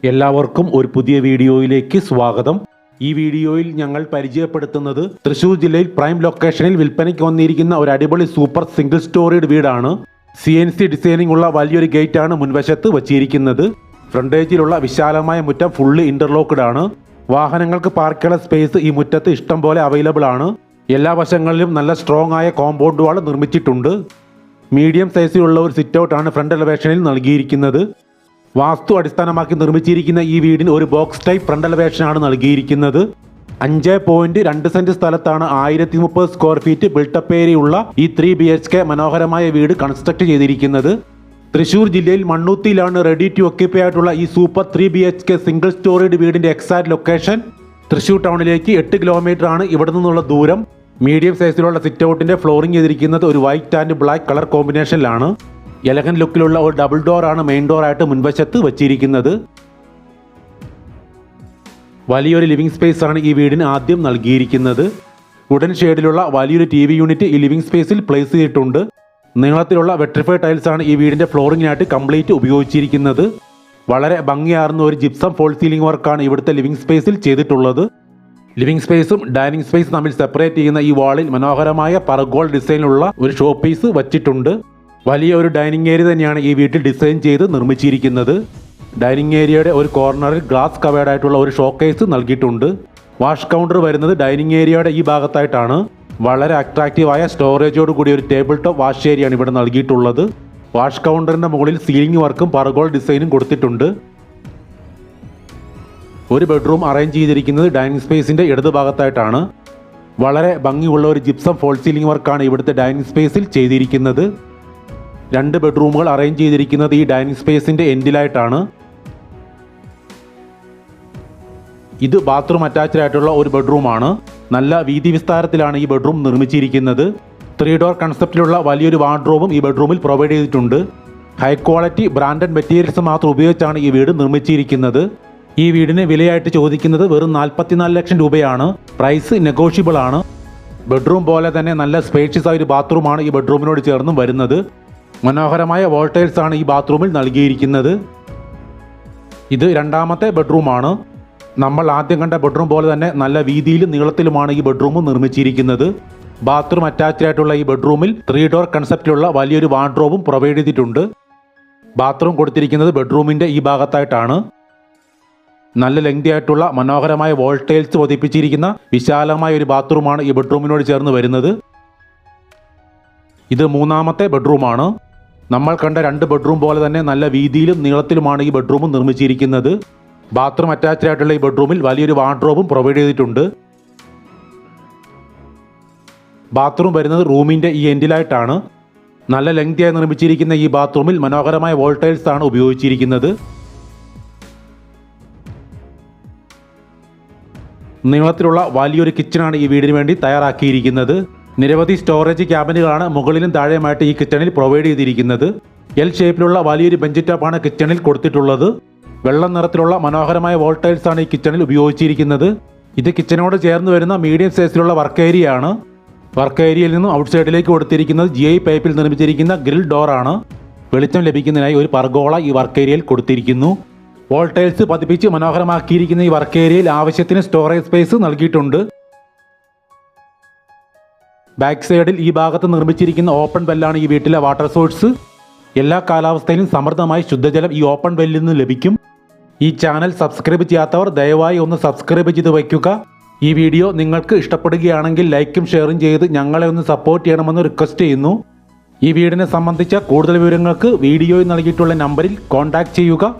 എല്ലാവർക്കും ഒരു പുതിയ വീഡിയോയിലേക്ക് സ്വാഗതം. ഈ വീഡിയോയിൽ ഞങ്ങൾ പരിചയപ്പെടുത്തുന്നത് തൃശ്ശൂർ ജില്ലയിൽ പ്രൈം ലൊക്കേഷനിൽ വിൽപ്പനയ്ക്ക് വന്നിരിക്കുന്ന ഒരു അടിപൊളി സൂപ്പർ സിംഗിൾ സ്റ്റോറീഡ് വീടാണ്. CNC ഡിസൈനിംഗ് ഉള്ള വലിയൊരു ഗേറ്റാണ് മുൻവശത്ത് വച്ചിരിക്കുന്നത്. ഫ്രണ്ടേജിലുള്ള വിശാലമായ മുറ്റം ഫുള്ള് ഇന്റർലോക്ക്ഡ് ആണ്. വാഹനങ്ങൾക്ക് പാർക്കുള്ള സ്പേസ് ഈ മുറ്റത്ത് ഇഷ്ടം പോലെ അവൈലബിൾ ആണ്. എല്ലാ വശങ്ങളിലും നല്ല സ്ട്രോങ് ആയ കോമ്പൗണ്ട് വാൾ നിർമ്മിച്ചിട്ടുണ്ട്. മീഡിയം സൈസിലുള്ള ഒരു സിറ്റ് ഔട്ട് ആണ് ഫ്രണ്ട് എലവേഷനിൽ നൽകിയിരിക്കുന്നത്. വാസ്തു അടിസ്ഥാനമാക്കി നിർമ്മിച്ചിരിക്കുന്ന ഈ വീടിന് ഒരു ബോക്സ് ടൈപ്പ് ഫ്രണ്ട് എലവേഷനാണ് നൽകിയിരിക്കുന്നത്. 5.2 സെന്റ് സ്ഥലത്താണ് 1030 സ്ക്വയർ ഫീറ്റ് ബിൽട്ടപ്പ് ഏരിയയുള്ള ഈ 3 BHK മനോഹരമായ വീട് കൺസ്ട്രക്ട് ചെയ്തിരിക്കുന്നത്. തൃശ്ശൂർ ജില്ലയിൽ മണ്ണൂത്തിയിലാണ് റെഡി ടു ഒക്യുപ്പൈ ആയിട്ടുള്ള ഈ സൂപ്പർ 3 BHK സിംഗിൾ സ്റ്റോറീഡ് വീടിന്റെ എക്സാക്ട് ലൊക്കേഷൻ. തൃശ്ശൂർ ടൗണിലേക്ക് 8 കിലോമീറ്റർ ആണ് ഇവിടെ നിന്നുള്ള ദൂരം. മീഡിയം സൈസിലുള്ള സിറ്റ് ഔട്ടിന്റെ ഫ്ലോറിംഗ് ചെയ്തിരിക്കുന്നത് ഒരു വൈറ്റ് ആൻഡ് ബ്ലാക്ക് കളർ കോമ്പിനേഷനിലാണ്. എലഗൻ ലുക്കിലുള്ള ഒരു ഡബിൾ ഡോർ ആണ് മെയിൻ ഡോർ ആയിട്ട് മുൻവശത്ത് വച്ചിരിക്കുന്നത്. വലിയൊരു ലിവിംഗ് സ്പേസ് ആണ് ഈ വീടിന് ആദ്യം നൽകിയിരിക്കുന്നത്. വുഡൻ ഷെയ്ഡിലുള്ള വലിയൊരു TV യൂണിറ്റ് ഈ ലിവിംഗ് സ്പേസിൽ പ്ലേസ് ചെയ്തിട്ടുണ്ട്. നീളത്തിലുള്ള വെട്രിഫൈഡ് ടൈൽസ് ആണ് ഈ വീടിന്റെ ഫ്ലോറിംഗിനായിട്ട് കംപ്ലീറ്റ് ഉപയോഗിച്ചിരിക്കുന്നത്. വളരെ ഭംഗിയാർന്ന ഒരു ജിപ്സം ഫോൾ സീലിംഗ് വർക്കാണ് ഇവിടുത്തെ ലിവിംഗ് സ്പേസിൽ ചെയ്തിട്ടുള്ളത്. ലിവിംഗ് സ്പേസും ഡൈനിങ് സ്പേസും തമ്മിൽ സെപ്പറേറ്റ് ചെയ്യുന്ന ഈ വാളിൽ മനോഹരമായ പർഗോൾ ഡിസൈനിലുള്ള ഒരു ഷോ പീസ് വച്ചിട്ടുണ്ട്. വലിയ ഒരു ഡൈനിങ് ഏരിയ തന്നെയാണ് ഈ വീട്ടിൽ ഡിസൈൻ ചെയ്ത് നിർമ്മിച്ചിരിക്കുന്നത്. ഡൈനിങ് ഏരിയയുടെ ഒരു കോർണറിൽ ഗ്ലാസ് കവേർഡ് ആയിട്ടുള്ള ഒരു ഷോക്കേസ് നൽകിയിട്ടുണ്ട്. വാഷ് കൗണ്ടർ വരുന്നത് ഡൈനിങ് ഏരിയയുടെ ഈ ഭാഗത്തായിട്ടാണ്. വളരെ അട്രാക്റ്റീവായ സ്റ്റോറേജോട് കൂടി ഒരു ടേബിൾ ടോപ്പ് വാഷ് ഏരിയയാണ് ഇവിടെ നൽകിയിട്ടുള്ളത്. വാഷ് കൗണ്ടറിന്റെ മുകളിൽ സീലിംഗ് വർക്കും പർഗോൾ ഡിസൈനും കൊടുത്തിട്ടുണ്ട്. ഒരു ബെഡ്റൂം അറേഞ്ച് ചെയ്തിരിക്കുന്നത് ഡൈനിങ് സ്പേസിന്റെ ഇടത് ഭാഗത്തായിട്ടാണ്. വളരെ ഭംഗിയുള്ള ഒരു ജിപ്സം ഫോൾ സീലിംഗ് വർക്കാണ് ഇവിടുത്തെ ഡൈനിങ് സ്പേസിൽ ചെയ്തിരിക്കുന്നത്. 2 ബെഡ്റൂമുകൾ അറേഞ്ച് ചെയ്തിരിക്കുന്നത് ഈ ഡൈനിങ് സ്പേസിന്റെ എൻഡിലായിട്ടാണ്. ഇത് ബാത്റൂം അറ്റാച്ച്ഡ് ആയിട്ടുള്ള ഒരു ബെഡ്റൂമാണ്. നല്ല വീതി വിസ്താരത്തിലാണ് ഈ ബെഡ്റൂം നിർമ്മിച്ചിരിക്കുന്നത്. 3 ഡോർ കൺസെപ്റ്റിലുള്ള വലിയൊരു വാർഡ്രോബും ഈ ബെഡ്റൂമിൽ പ്രൊവൈഡ് ചെയ്തിട്ടുണ്ട്. ഹൈ ക്വാളിറ്റി ബ്രാൻഡഡ് മെറ്റീരിയൽസ് മാത്രം ഉപയോഗിച്ചാണ് ഈ വീട് നിർമ്മിച്ചിരിക്കുന്നത്. ഈ വീടിന് വിലയായിട്ട് ചോദിക്കുന്നത് വെറും 44 ലക്ഷം രൂപയാണ്. പ്രൈസ് നെഗോഷ്യബിൾ ആണ്. ബെഡ്റൂം പോലെ തന്നെ നല്ല സ്പേഷ്യസ് ആയ ഒരു ബാത്റൂമാണ് ഈ ബെഡ്റൂമിനോട് ചേർന്നും വരുന്നത്. മനോഹരമായ വോൾട്ടേഴ്സ് ആണ് ഈ ബാത്റൂമിൽ നൽകിയിരിക്കുന്നത്. ഇത് രണ്ടാമത്തെ ബെഡ്റൂമാണ്. നമ്മൾ ആദ്യം കണ്ട ബെഡ്റൂം പോലെ തന്നെ നല്ല വീതിയിലും നീളത്തിലുമാണ് ഈ ബെഡ്റൂം നിർമ്മിച്ചിരിക്കുന്നത്. ബാത്റൂം അറ്റാച്ച്ഡ് ആയിട്ടുള്ള ഈ ബെഡ്റൂമിൽ 3 ഡോർ കൺസെപ്റ്റിലുള്ള വലിയൊരു വാർഡ്രോബും പ്രൊവൈഡ് ചെയ്തിട്ടുണ്ട്. ബാത്റൂം കൊടുത്തിരിക്കുന്നത് ബെഡ്റൂമിന്റെ ഈ ഭാഗത്തായിട്ടാണ്. നല്ല ലെങ്തി ആയിട്ടുള്ള മനോഹരമായ വോൾട്ടേഴ്സ് പതിപ്പിച്ചിരിക്കുന്ന വിശാലമായ ഒരു ബാത്റൂമാണ് ഈ ബെഡ്റൂമിനോട് ചേർന്ന് വരുന്നത്. ഇത് മൂന്നാമത്തെ ബെഡ്റൂമാണ്. നമ്മൾ കണ്ട 2 ബെഡ്റൂം പോലെ തന്നെ നല്ല വീതിയിലും നീളത്തിലുമാണ് ഈ ബെഡ്റൂം നിർമ്മിച്ചിരിക്കുന്നത്. ബാത്റൂം അറ്റാച്ച്ഡ് ആയിട്ടുള്ള ഈ ബെഡ്റൂമിൽ വലിയൊരു വാർഡ്രോബും പ്രൊവൈഡ് ചെയ്തിട്ടുണ്ട്. ബാത്റൂം വരുന്നത് റൂമിന്റെ ഈ എൻഡിലായിട്ടാണ്. നല്ല ലെങ്തിയായി നിർമ്മിച്ചിരിക്കുന്ന ഈ ബാത്റൂമിൽ മനോഹരമായ വോൾട്ടേഴ്സ് ആണ് ഉപയോഗിച്ചിരിക്കുന്നത്. നീളത്തിലുള്ള വലിയൊരു കിച്ചണാണ് ഈ വീടിന് വേണ്ടി തയ്യാറാക്കിയിരിക്കുന്നത്. നിരവധി സ്റ്റോറേജ് ക്യാബിനുകളാണ് മുകളിലും താഴെയുമായിട്ട് ഈ കിച്ചണിൽ പ്രൊവൈഡ് ചെയ്തിരിക്കുന്നത്. L ഷേപ്പിലുള്ള വലിയൊരു ബെഞ്ച് ടോപ്പാണ് കിച്ചണിൽ കൊടുത്തിട്ടുള്ളത്. വെള്ള നിറത്തിലുള്ള മനോഹരമായ വോൾട്ടേഴ്സ് ആണ് ഈ കിച്ചണിൽ ഉപയോഗിച്ചിരിക്കുന്നത്. ഇത് കിച്ചനോട് ചേർന്ന് വരുന്ന മീഡിയം സൈസിലുള്ള വർക്ക് ഏരിയ ആണ്. വർക്ക് ഏരിയയിൽ നിന്നും ഔട്ട് സൈഡിലേക്ക് കൊടുത്തിരിക്കുന്നത് GI പൈപ്പിൽ നിർമ്മിച്ചിരിക്കുന്ന ഗ്രിൽ ഡോറാണ്. വെളിച്ചം ലഭിക്കുന്നതിനായി ഒരു പർഗോള ഈ വർക്ക് ഏരിയയിൽ കൊടുത്തിരിക്കുന്നു. വോൾട്ടേഴ്സ് പതിപ്പിച്ച് മനോഹരമാക്കിയിരിക്കുന്ന ഈ വർക്ക് ഏരിയയിൽ ആവശ്യത്തിന് സ്റ്റോറേജ് സ്പേസ് നൽകിയിട്ടുണ്ട്. ബാക്ക് സൈഡിൽ ഈ ഭാഗത്ത് നിർമ്മിച്ചിരിക്കുന്ന ഓപ്പൺ വെല്ലാണ് ഈ വീട്ടിലെ വാട്ടർ സോഴ്സ്. എല്ലാ കാലാവസ്ഥയിലും സമൃദ്ധമായി ശുദ്ധജലം ഈ ഓപ്പൺ വെല്ലിൽ നിന്ന് ലഭിക്കും. ഈ ചാനൽ സബ്സ്ക്രൈബ് ചെയ്യാത്തവർ ദയവായി ഒന്ന് സബ്സ്ക്രൈബ് ചെയ്ത് വയ്ക്കുക. ഈ വീഡിയോ നിങ്ങൾക്ക് ഇഷ്ടപ്പെടുകയാണെങ്കിൽ ലൈക്കും ഷെയറും ചെയ്ത് ഞങ്ങളെ ഒന്ന് സപ്പോർട്ട് ചെയ്യണമെന്ന് റിക്വസ്റ്റ് ചെയ്യുന്നു. ഈ വീടിനെ സംബന്ധിച്ച കൂടുതൽ വിവരങ്ങൾക്ക് വീഡിയോയിൽ നൽകിയിട്ടുള്ള നമ്പറിൽ കോൺടാക്ട് ചെയ്യുക.